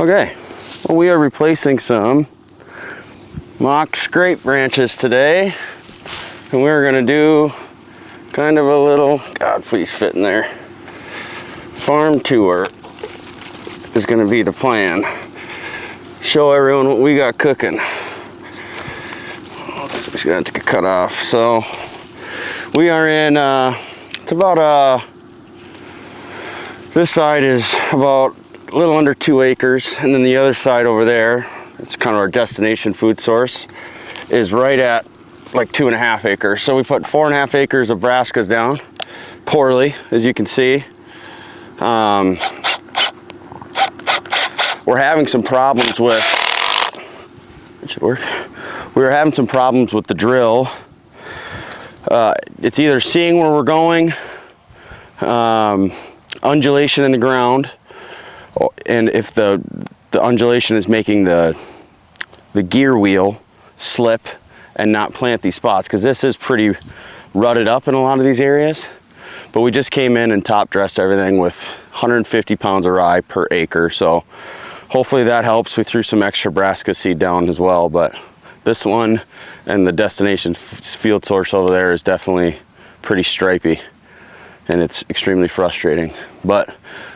Okay, well, we are replacing some mock scrape branches today, and we're gonna do kind of a little, God please fit in there, farm tour is gonna be the plan. Show everyone what we got cooking. Just gonna have to get cut off. So we are in, it's about, this side is about a little under 2 acres, and then the other side over there, it's kind of our destination food source, is right at like 2.5 acres. So we put 4.5 acres of brassicas down, poorly, as you can see. We're having some problems with, it should work. We were having some problems with the drill. It's either seeing where we're going, undulation in the ground, and if the undulation is making the gear wheel slip and not plant these spots, because this is pretty rutted up in a lot of these areas. But we just came in and top dressed everything with 150 pounds of rye per acre, so hopefully that helps. We threw some extra brassica seed down as well, but this one and the destination field source over there is definitely pretty stripy, and it's extremely frustrating. But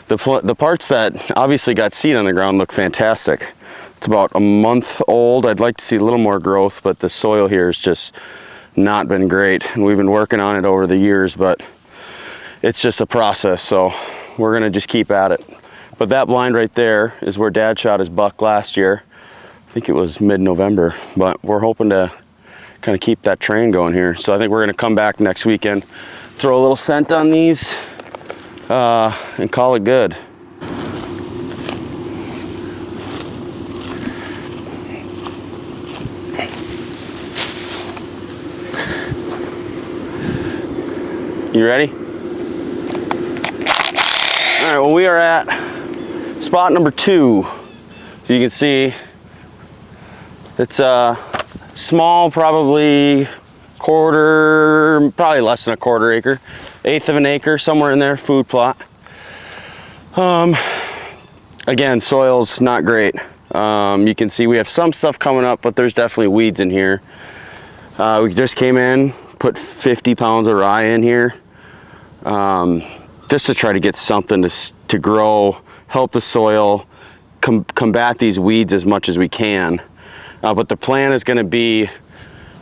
the parts that obviously got seed on the ground look fantastic. It's about a month old. I'd like to see a little more growth, but the soil here has just not been great. And we've been working on it over the years, but it's just a process. So we're gonna just keep at it. But that blind right there is where Dad shot his buck last year. I think it was mid-November, but we're hoping to kind of keep that train going here. So I think we're gonna come back next weekend, throw a little scent on these, and call it good. You ready? All right, well, we are at spot number 2. So you can see it's small, probably probably less than a quarter acre, 1/8 of an acre, somewhere in there, food plot. Again, soil's not great. You can see we have some stuff coming up, but there's definitely weeds in here. We just came in, put 50 pounds of rye in here, just to try to get something to grow, help the soil, combat these weeds as much as we can. But the plan is gonna be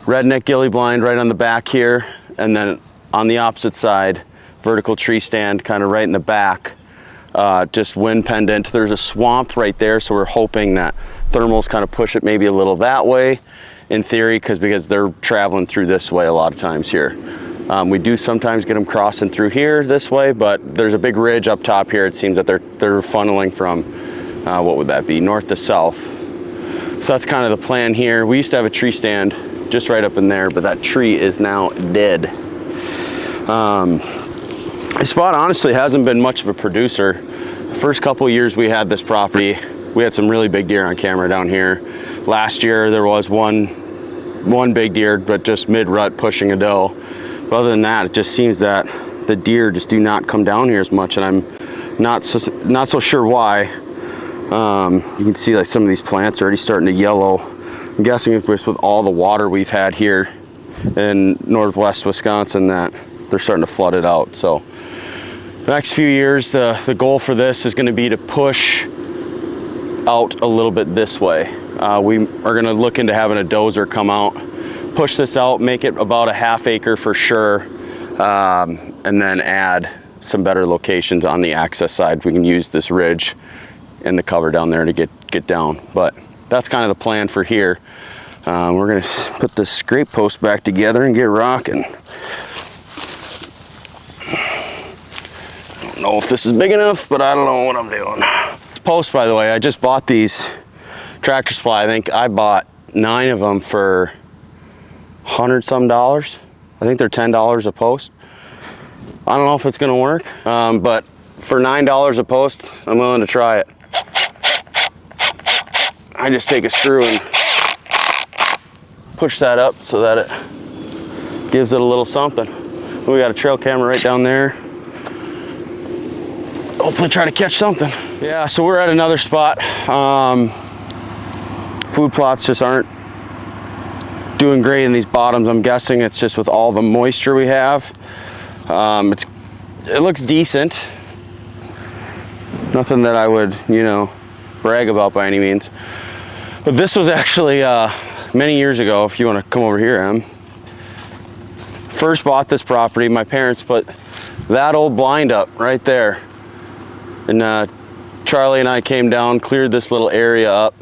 redneck gilly blind right on the back here, and then on the opposite side, vertical tree stand kind of right in the back, just wind pendant. There's a swamp right there, so we're hoping that thermals kind of push it maybe a little that way, in theory, because they're traveling through this way a lot of times here. We do sometimes get them crossing through here this way, but there's a big ridge up top here. It seems that they're funneling from, what would that be, north to south. So that's kind of the plan here. We used to have a tree stand just right up in there, but that tree is now dead. This spot honestly hasn't been much of a producer. The first couple of years we had this property, we had some really big deer on camera down here. Last year there was one big deer, but just mid-rut pushing a doe. But other than that, it just seems that the deer just do not come down here as much, and I'm not so sure why. You can see like some of these plants are already starting to yellow. I'm guessing it's with all the water we've had here in northwest Wisconsin that they're starting to flood it out. So the next few years, the goal for this is going to be to push out a little bit this way. We are going to look into having a dozer come out, push this out, make it about a 1/2 acre for sure, and then add some better locations on the access side. We can use this ridge and the cover down there to get down. But that's kind of the plan for here. We're gonna put this scrape post back together and get rocking. I don't know if this is big enough, but I don't know what I'm doing. Post, by the way, I just bought these Tractor Supply. I think I bought 9 of them for $100-some. I think they're $10 a post. I don't know if it's gonna work, but for $9 a post, I'm willing to try it. I just take a screw and push that up so that it gives it a little something. We got a trail camera right down there. Hopefully try to catch something. Yeah, so we're at another spot. Food plots just aren't doing great in these bottoms. I'm guessing it's just with all the moisture we have. It looks decent. Nothing that I would, you know, brag about by any means. But this was actually many years ago, if you want to come over here, Em. First bought this property, my parents put that old blind up right there. And Charlie and I came down, cleared this little area up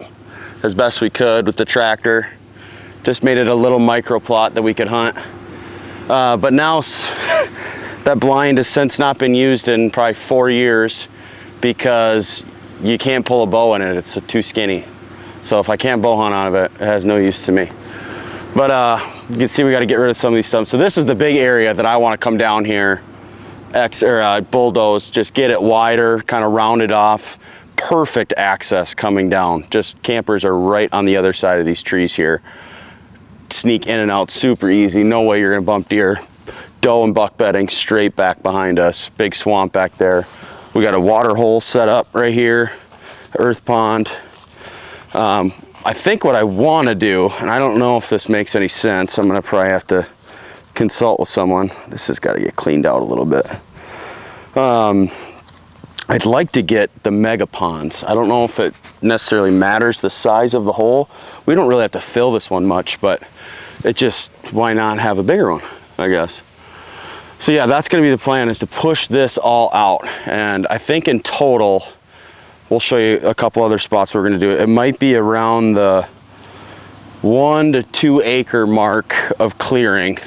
as best we could with the tractor. Just made it a little micro plot that we could hunt. But now that blind has since not been used in probably 4 years because you can't pull a bow in it, it's too skinny. So if I can't bow hunt out of it, it has no use to me. But you can see we got to get rid of some of these stumps. So this is the big area that I want to come down here, bulldoze, just get it wider, kind of round it off. Perfect access coming down. Just campers are right on the other side of these trees here. Sneak in and out super easy. No way you're gonna bump deer. Doe and buck bedding straight back behind us. Big swamp back there. We got a water hole set up right here, earth pond. I think what I want to do, and I don't know if this makes any sense, I'm gonna probably have to consult with someone. This has got to get cleaned out a little bit. I'd like to get the mega ponds. I don't know if it necessarily matters the size of the hole. We don't really have to fill this one much, but it just, why not have a bigger one, I guess. So yeah, that's gonna be the plan, is to push this all out. And I think in total, we'll show you a couple other spots we're gonna do it. It might be around the 1 to 2 acre mark of clearing.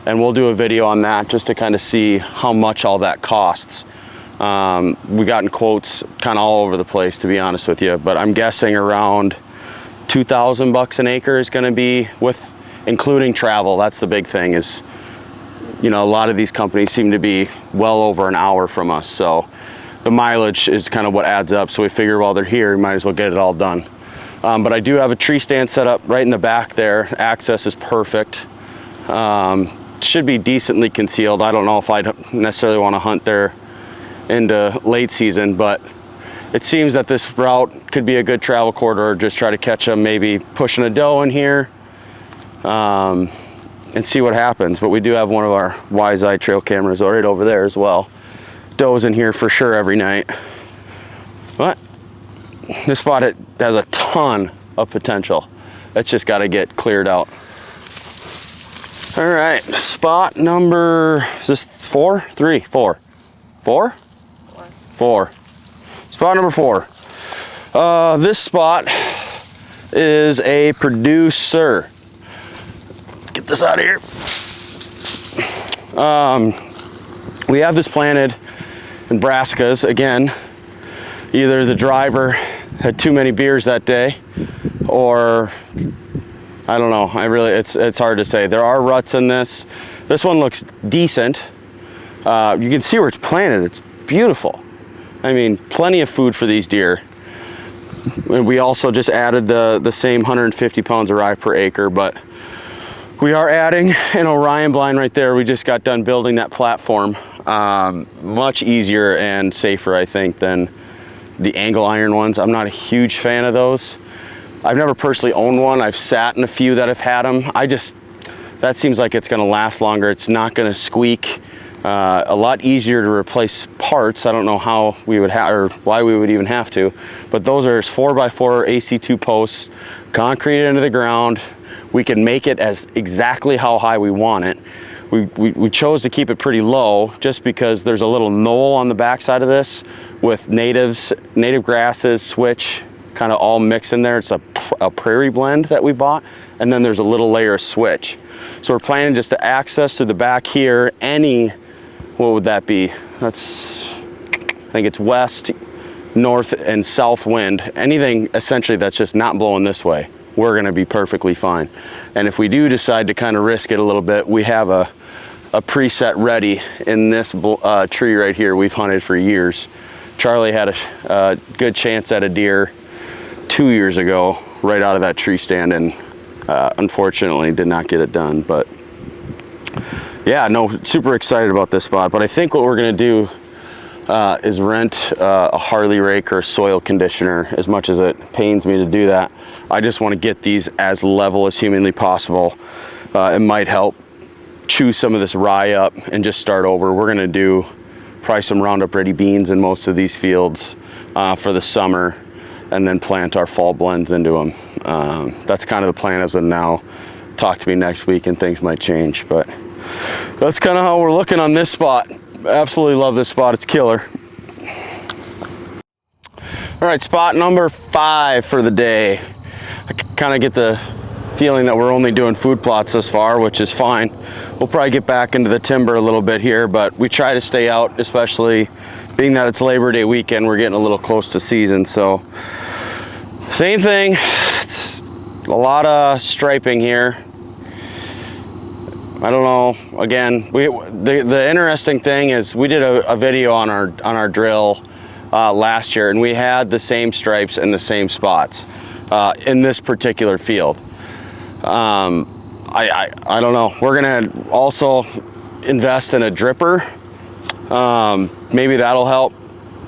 And we'll do a video on that just to kind of see how much all that costs. We gotten quotes kind of all over the place, to be honest with you, but I'm guessing around 2,000 bucks an acre is going to be, with including travel. That's the big thing, is, you know, a lot of these companies seem to be well over an hour from us, so the mileage is kind of what adds up. So we figure while they're here, we might as well get it all done. But I do have a tree stand set up right in the back there. Access is perfect. Should be decently concealed. I don't know if I'd necessarily want to hunt there into late season, but it seems that this route could be a good travel corridor. Just try to catch them, maybe pushing a doe in here, and see what happens. But we do have one of our Wise Eye trail cameras right over there as well. Doe's in here for sure every night. But this spot, it has a ton of potential. It's just got to get cleared out. All right, spot number, is this 4? 3? 4? 4? 4. Spot number 4. This spot is a producer. Get this out of here. We have this planted in brassicas. Again, either the driver had too many beers that day, or I don't know. It's hard to say. There are ruts in this. This one looks decent. You can see where it's planted. It's beautiful. I mean, plenty of food for these deer. And we also just added the same 150 pounds of rye per acre, but we are adding an Orion blind right there. We just got done building that platform. Much easier and safer, I think, than the angle iron ones. I'm not a huge fan of those. I've never personally owned one. I've sat in a few that have had them. That seems like it's gonna last longer. It's not gonna squeak. A lot easier to replace parts. I don't know how we would have, or why we would even have to, but those are 4x4 AC2 posts, concrete into the ground. We can make it as exactly how high we want it. We chose to keep it pretty low just because there's a little knoll on the backside of this with native grasses, switch, kind of all mixed in there. It's a prairie blend that we bought, and then there's a little layer of switch. So we're planning just to access to the back here, what would that be? I think it's west, north, and south wind. Anything essentially that's just not blowing this way, we're gonna be perfectly fine. And if we do decide to kind of risk it a little bit, we have a preset ready in this tree right here. We've hunted for years. Charlie had a good chance at a deer 2 years ago right out of that tree stand, and unfortunately did not get it done. But yeah, no, super excited about this spot. But I think what we're gonna do is rent a Harley rake or a soil conditioner. As much as it pains me to do that, I just want to get these as level as humanly possible. It might help chew some of this rye up and just start over. We're gonna do probably some Roundup Ready beans in most of these fields for the summer, and then plant our fall blends into them. That's kind of the plan as of now. Talk to me next week and things might change, but that's kind of how we're looking on this spot. Absolutely love this spot, it's killer. All right, spot number 5 for the day. I kind of get the feeling that we're only doing food plots this far, which is fine. We'll probably get back into the timber a little bit here, but we try to stay out, especially being that it's Labor Day weekend. We're getting a little close to season, so same thing. It's a lot of striping here. I don't know. Again, the interesting thing is we did a video on our drill last year, and we had the same stripes in the same spots in this particular field. I don't know. We're gonna also invest in a dripper. Maybe that'll help.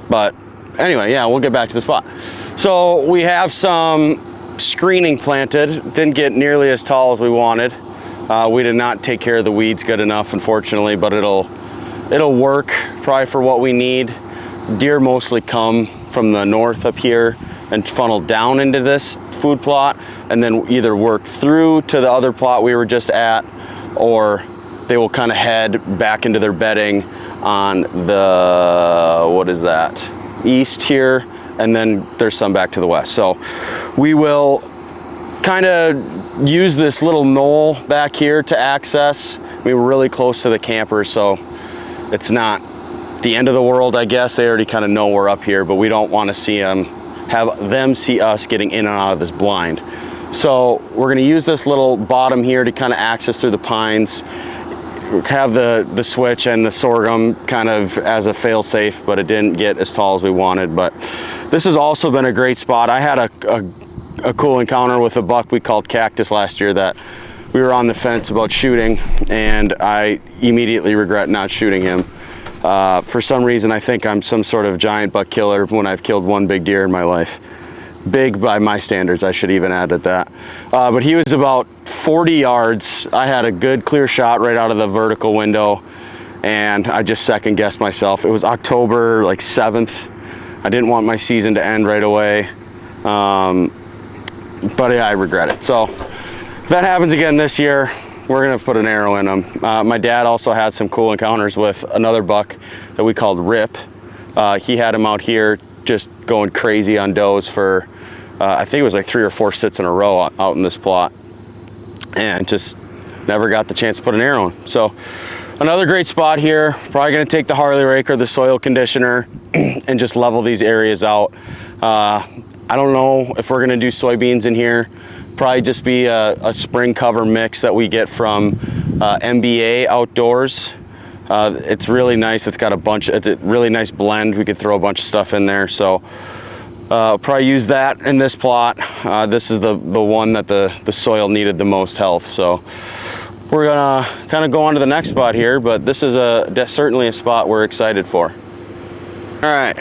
But anyway, yeah, we'll get back to the spot. So we have some screening planted. Didn't get nearly as tall as we wanted. We did not take care of the weeds good enough, unfortunately, but it'll work probably for what we need. Deer mostly come from the north up here and funnel down into this food plot, and then either work through to the other plot we were just at, or they will kind of head back into their bedding on the, what is that, east here, and then there's some back to the west. So we will kind of use this little knoll back here to access. We were really close to the campers, so it's not the end of the world, I guess. They already kind of know we're up here, but we don't want to see them, have them see us getting in and out of this blind. So we're going to use this little bottom here to kind of access through the pines. Have the switch and the sorghum kind of as a fail-safe, but it didn't get as tall as we wanted. But this has also been a great spot. I had a cool encounter with a buck we called Cactus last year that we were on the fence about shooting, and I immediately regret not shooting him. For some reason, I think I'm some sort of giant buck killer when I've killed one big deer in my life. Big by my standards, I should even add at that. But he was about 40 yards. I had a good clear shot right out of the vertical window, and I just second guessed myself. It was October like 7th. I didn't want my season to end right away. But yeah, I regret it. So if that happens again this year, we're gonna put an arrow in him. My dad also had some cool encounters with another buck that we called Rip. He had him out here just going crazy on does for, I think it was like 3 or 4 sits in a row out in this plot, and just never got the chance to put an arrow in. So another great spot here. Probably gonna take the Harley rake or the soil conditioner and just level these areas out. I don't know if we're gonna do soybeans in here. Probably just be a spring cover mix that we get from MBA Outdoors. It's really nice. It's got it's a really nice blend. We could throw a bunch of stuff in there. So probably use that in this plot. This is the one that the soil needed the most health. So we're gonna kind of go on to the next spot here, but this is certainly a spot we're excited for. All right,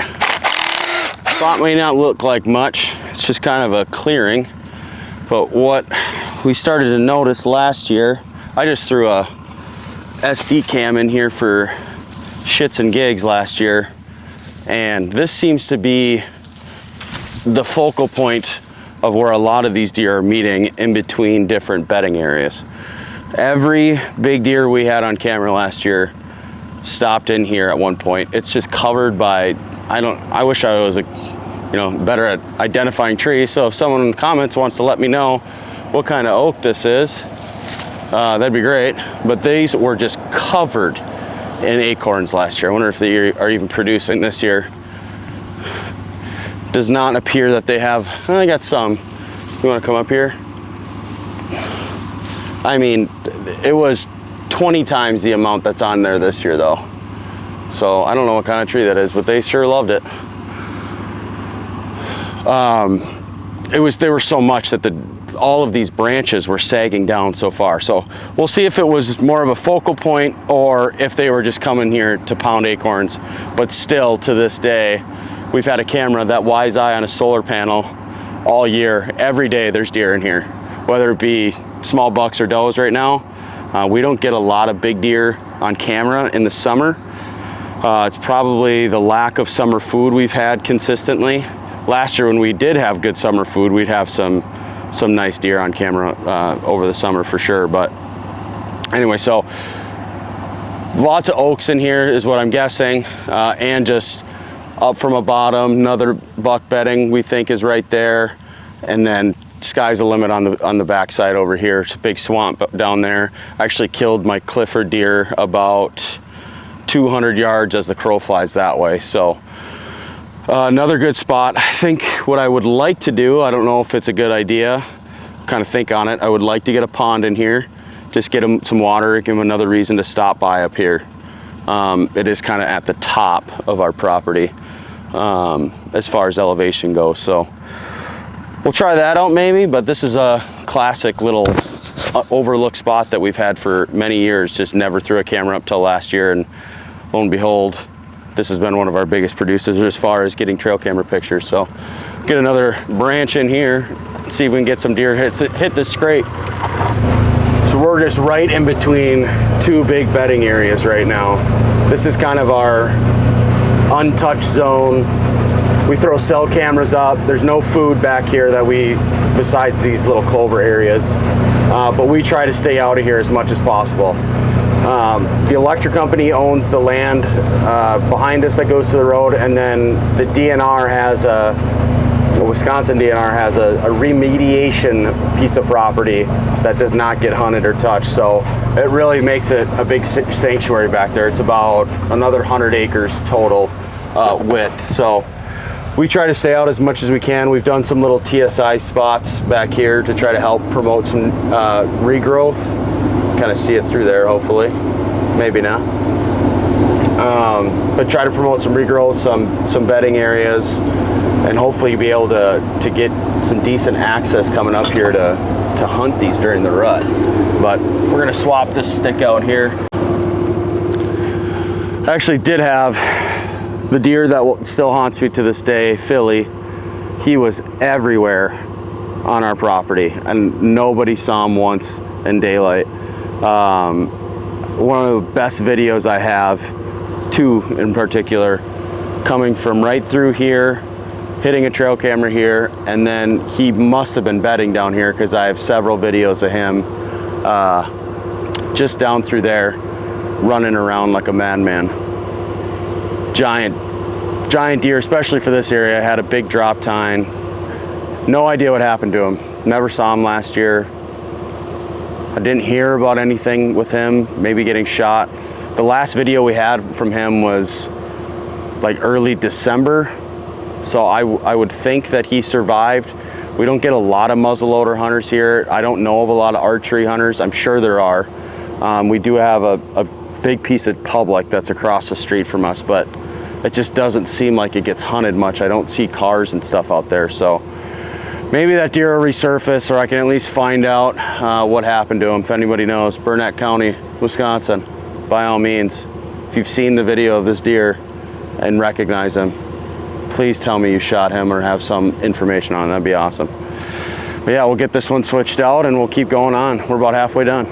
spot may not look like much. It's just kind of a clearing. But what we started to notice last year, I just threw a SD cam in here for shits and gigs last year, and this seems to be the focal point of where a lot of these deer are meeting in between different bedding areas. Every big deer we had on camera last year stopped in here at one point. It's just covered by, I wish I was better at identifying trees. So if someone in the comments wants to let me know what kind of oak this is, that'd be great. But these were just covered in acorns last year. I wonder if they are even producing this year. Does not appear that they have. I got some. You want to come up here? I mean, it was 20 times the amount that's on there this year though. So I don't know what kind of tree that is, but they sure loved it. There was so much that all of these branches were sagging down so far. So we'll see if it was more of a focal point or if they were just coming here to pound acorns. But still, to this day, we've had a camera, that wise eye on a solar panel all year. Every day there's deer in here, whether it be small bucks or does right now. We don't get a lot of big deer on camera in the summer. It's probably the lack of summer food we've had consistently. Last year when we did have good summer food, we'd have some nice deer on camera over the summer for sure. But anyway, so lots of oaks in here is what I'm guessing, and just up from a bottom, another buck bedding we think is right there, and then sky's the limit on the backside over here. It's a big swamp down there. I actually killed my Clifford deer about 200 yards as the crow flies that way. So another good spot. I think what I would like to do, I don't know if it's a good idea, kind of think on it. I would like to get a pond in here, just get them some water, give them another reason to stop by up here. It is kind of at the top of our property as far as elevation goes. So we'll try that out maybe, but this is a classic little overlooked spot that we've had for many years. Just never threw a camera up till last year, and lo and behold, this has been one of our biggest producers as far as getting trail camera pictures. So get another branch in here, see if we can get some deer hit this scrape. So we're just right in between two big bedding areas right now. This is kind of our untouched zone. We throw cell cameras up. There's no food back here besides these little clover areas. But we try to stay out of here as much as possible. The electric company owns the land behind us that goes to the road, and then the DNR has the Wisconsin DNR has a remediation piece of property that does not get hunted or touched. So it really makes it a big sanctuary back there. It's about another 100 acres total width. So we try to stay out as much as we can. We've done some little TSI spots back here to try to help promote some regrowth. Kind of see it through there, hopefully. Maybe not. But try to promote some regrowth, some bedding areas, and hopefully be able to get some decent access coming up here to hunt these during the rut. But we're gonna swap this stick out here. I actually did have the deer that still haunts me to this day, Philly. He was everywhere on our property, and nobody saw him once in daylight. One of the best videos I have, two in particular, coming from right through here, hitting a trail camera here, and then he must have been bedding down here because I have several videos of him just down through there running around like a madman. Giant deer, especially for this area. I had a big drop tine. No idea what happened to him. Never saw him last year. I didn't hear about anything with him, maybe getting shot. The last video we had from him was like early December. So I would think that he survived. We don't get a lot of muzzleloader hunters here. I don't know of a lot of archery hunters. I'm sure there are. We do have a big piece of public that's across the street from us, but it just doesn't seem like it gets hunted much. I don't see cars and stuff out there. So maybe that deer will resurface, or I can at least find out what happened to him. If anybody knows, Burnett County, Wisconsin, by all means, if you've seen the video of this deer and recognize him, please tell me you shot him or have some information on it. That'd be awesome. But yeah, we'll get this one switched out and we'll keep going on. We're about halfway done.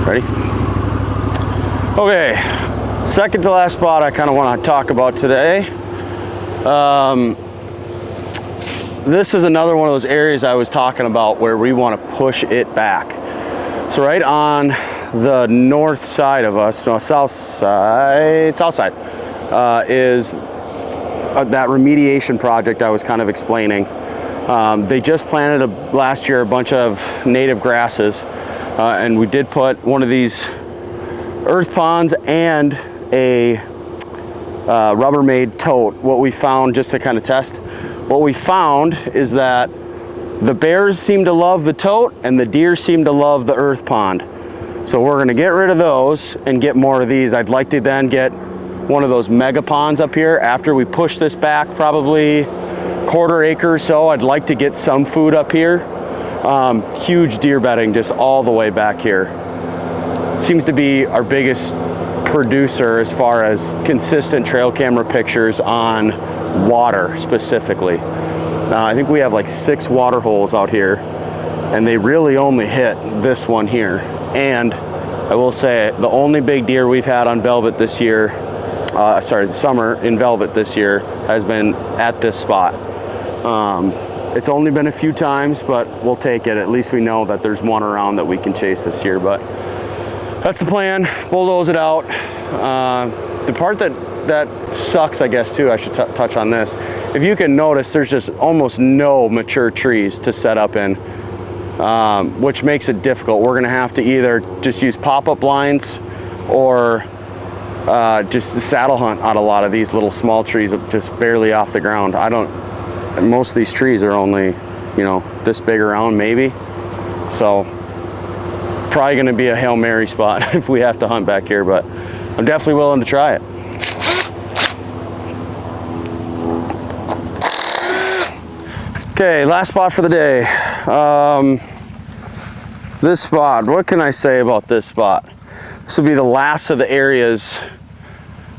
Ready? Okay, second to last spot I kind of want to talk about today. This is another one of those areas I was talking about where we want to push it back. So right on the north side of us, so south side, is that remediation project I was kind of explaining. They just planted last year a bunch of native grasses, and we did put one of these earth ponds and a Rubbermaid tote. What we found, just to kind of test, what we found is that the bears seem to love the tote and the deer seem to love the earth pond. So we're gonna get rid of those and get more of these. I'd like to then get one of those mega ponds up here. After we push this back probably quarter acre or so, I'd like to get some food up here. Huge deer bedding just all the way back here. Seems to be our biggest producer as far as consistent trail camera pictures on water specifically. I think we have like 6 water holes out here, and they really only hit this one here. And I will say the only big deer we've had on velvet this year, the summer in velvet this year, has been at this spot. It's only been a few times, but we'll take it. At least we know that there's one around that we can chase this year. But that's the plan. Bulldoze it out. The part that sucks, I guess, too, I should touch on this. If you can notice, there's just almost no mature trees to set up in, which makes it difficult. We're gonna have to either just use pop-up blinds or just saddle hunt on a lot of these little small trees just barely off the ground. Most of these trees are only, you know, this big around maybe. So probably gonna be a Hail Mary spot if we have to hunt back here, but I'm definitely willing to try it. Okay, last spot for the day. This spot, what can I say about this spot? This will be the last of the areas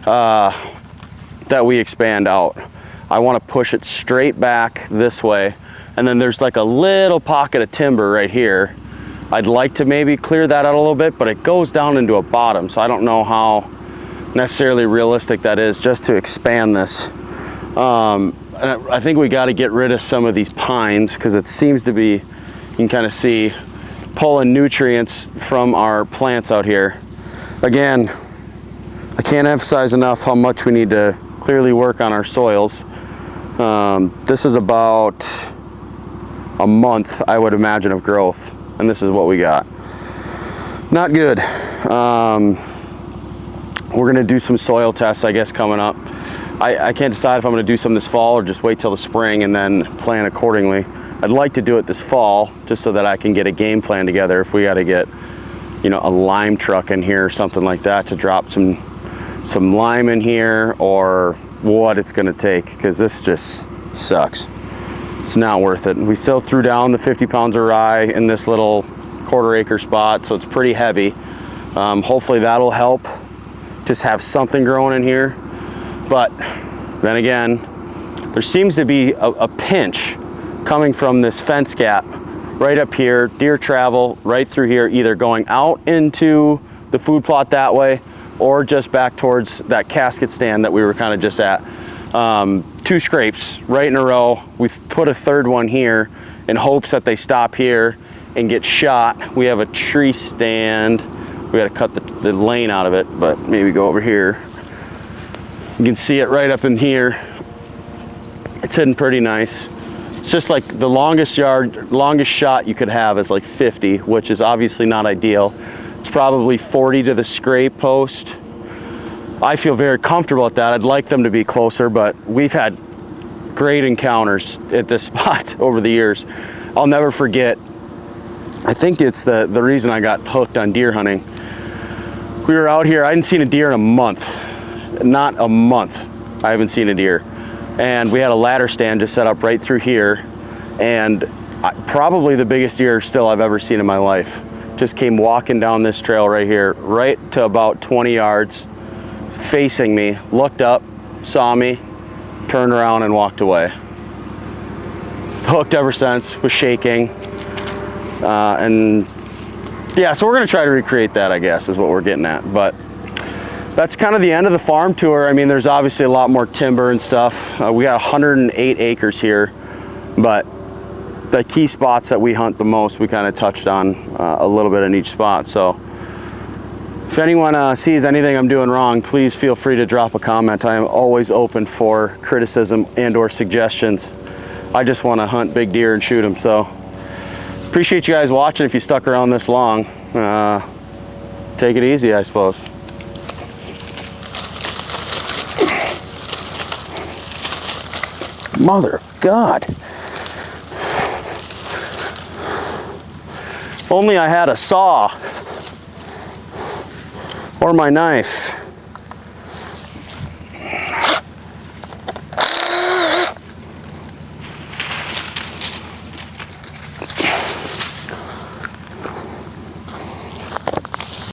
that we expand out. I want to push it straight back this way, and then there's like a little pocket of timber right here. I'd like to maybe clear that out a little bit, but it goes down into a bottom, so I don't know how necessarily realistic that is just to expand this. And I think we got to get rid of some of these pines because it seems to be, you can kind of see, pulling nutrients from our plants out here. Again, I can't emphasize enough how much we need to clearly work on our soils. This is about a month, I would imagine, of growth, and this is what we got. Not good. We're gonna do some soil tests, I guess, coming up. I can't decide if I'm gonna do some this fall or just wait till the spring and then plan accordingly. I'd like to do it this fall just so that I can get a game plan together if we gotta get, you know, a lime truck in here or something like that to drop some lime in here, or what it's gonna take, because this just sucks. It's not worth it. We still threw down the 50 pounds of rye in this little quarter acre spot, so it's pretty heavy. Hopefully that'll help just have something growing in here. But then again, there seems to be a pinch coming from this fence gap right up here. Deer travel right through here, either going out into the food plot that way or just back towards that casket stand that we were kind of just at. 2 scrapes right in a row. We've put a third one here in hopes that they stop here and get shot. We have a tree stand. We got to cut the lane out of it, but maybe go over here. You can see it right up in here. It's hidden pretty nice. It's just like the longest shot you could have is like 50, which is obviously not ideal. It's probably 40 to the scrape post. I feel very comfortable at that. I'd like them to be closer, but we've had great encounters at this spot over the years. I'll never forget, I think it's the reason I got hooked on deer hunting. We were out here, I hadn't seen a deer in a month. Not a month, I haven't seen a deer. And we had a ladder stand just set up right through here, and probably the biggest deer still I've ever seen in my life. Just came walking down this trail right here, right to about 20 yards, facing me, looked up, saw me, turned around and walked away. Hooked ever since, was shaking. And yeah, so we're gonna try to recreate that, I guess, is what we're getting at. But that's kind of the end of the farm tour. I mean, there's obviously a lot more timber and stuff. We got 108 acres here, but the key spots that we hunt the most, we kind of touched on a little bit in each spot. So if anyone sees anything I'm doing wrong, please feel free to drop a comment. I am always open for criticism and or suggestions. I just want to hunt big deer and shoot them. So appreciate you guys watching. If you stuck around this long, take it easy, I suppose. Mother of God. If only I had a saw or my knife.